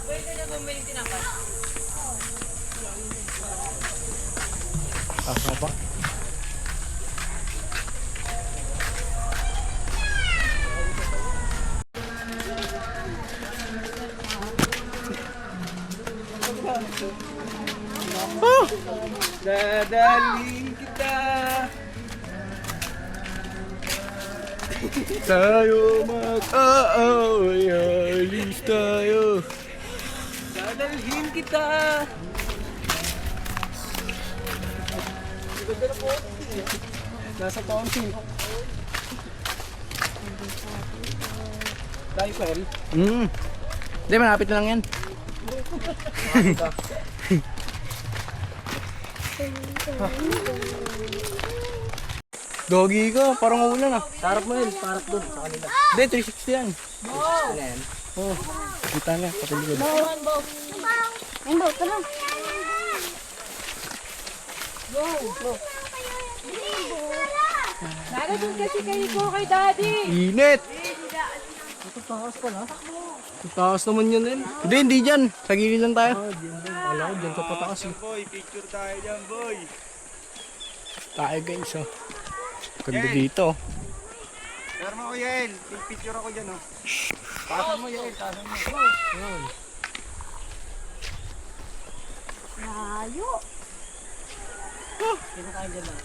Pwede na bumili tinapay. Asa ba? Oh! Dadalhin kita. Tayo mag-aaway, alis tayo. Dadalhin kita. Nasa fountain. Tayo pa rin. Hindi, malapit na lang yan. Gogi ko, parang ulan ah. Sarap mo yun, sarap doon sa kanila. Hindi, 360 yan. Ano yan? Oo, kita niya, patiligod. Endo, tara. Narating kasi kayo ko kay daddy. Init! Ito taas pala. Ang taas naman yun din. Hindi, hindi dyan. Sa gilid lang tayo. Alam ko dyan sa pataas eh. Boy, picture tayo dyan, boy. Tayo guys oh. Ganda dito. Pero mo ko Yael, picture ako dyan, oh. Tasan mo Yael, tasan mo. Layo. Sino kayo dyan lang?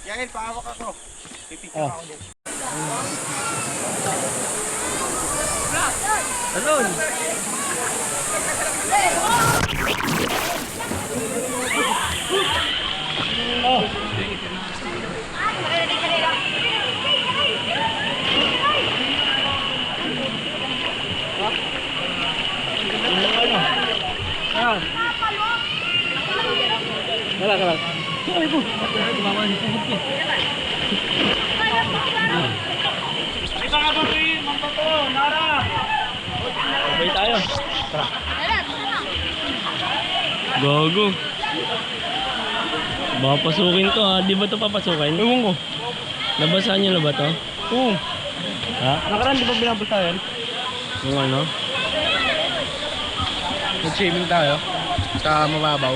Yael, pahawak ako. Pipicture Oh. ako dyan. Alon! Kalak. Ay po! Mama ni Pumot ko. Ay, baka ba rin, mambato, Nara! Sabay tayo. Tara. Gago. Baka pasukin to ha. Di ba to papasukin? Ewan ko. Nabasahan niyo na ba to? Oo. Ha? Nakaraan di ba binabasa yan? Yung ano? Nag-shaming tayo. Sa mababaw.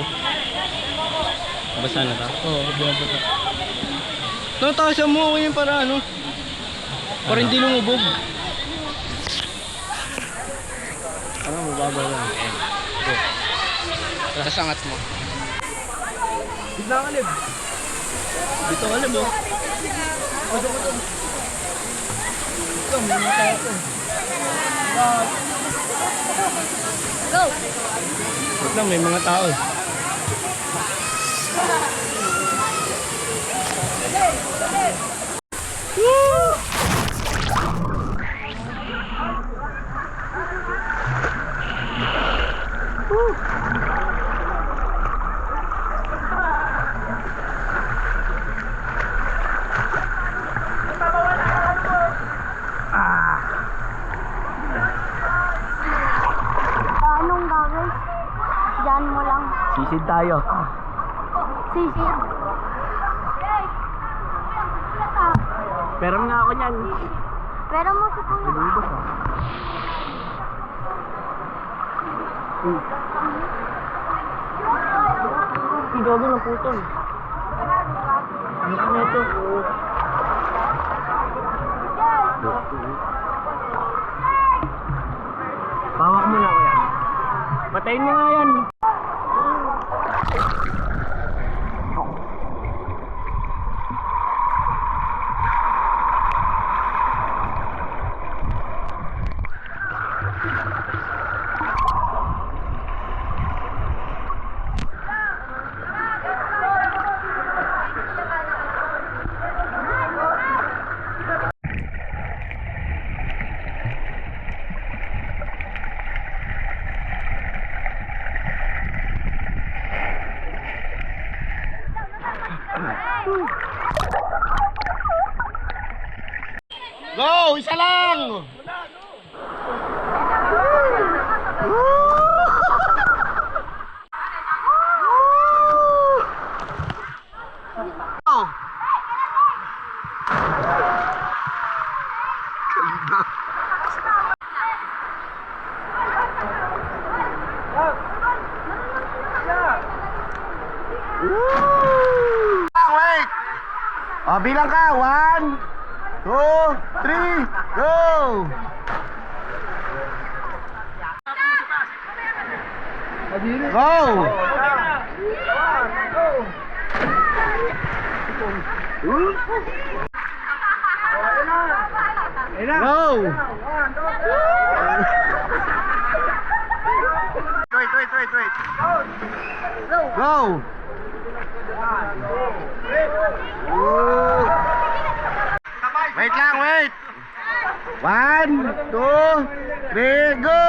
Nabasa na to? Oo, binabasa. Natasya mo ako yun para ano? Para hindi lumubog. Ano, mababaw yan. Tapos angat mo. Bigla ka lib. Dito ka na mo. Ito, may mga tayo ito. Go. Wait lang, may mga tao. Anong gagawin? Diyan mo lang. Sisid tayo. Sisid. Pero nga ako niyan. Pero mo si Kuya. Gago ng putol. Ano ka na ito? Pawak mo na ako yan. Patayin mo nga yan. Go! Isa lang! Wait! O, bilang ka. 1, 2, 3, go! Go! Go! Wait. Go! Wait lang, wait! 1, 2, 3, go!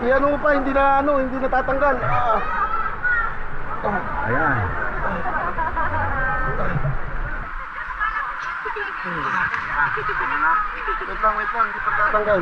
Iyan mo pa, hindi natatanggal. Ayan. Wait lang, hindi pa tatanggal.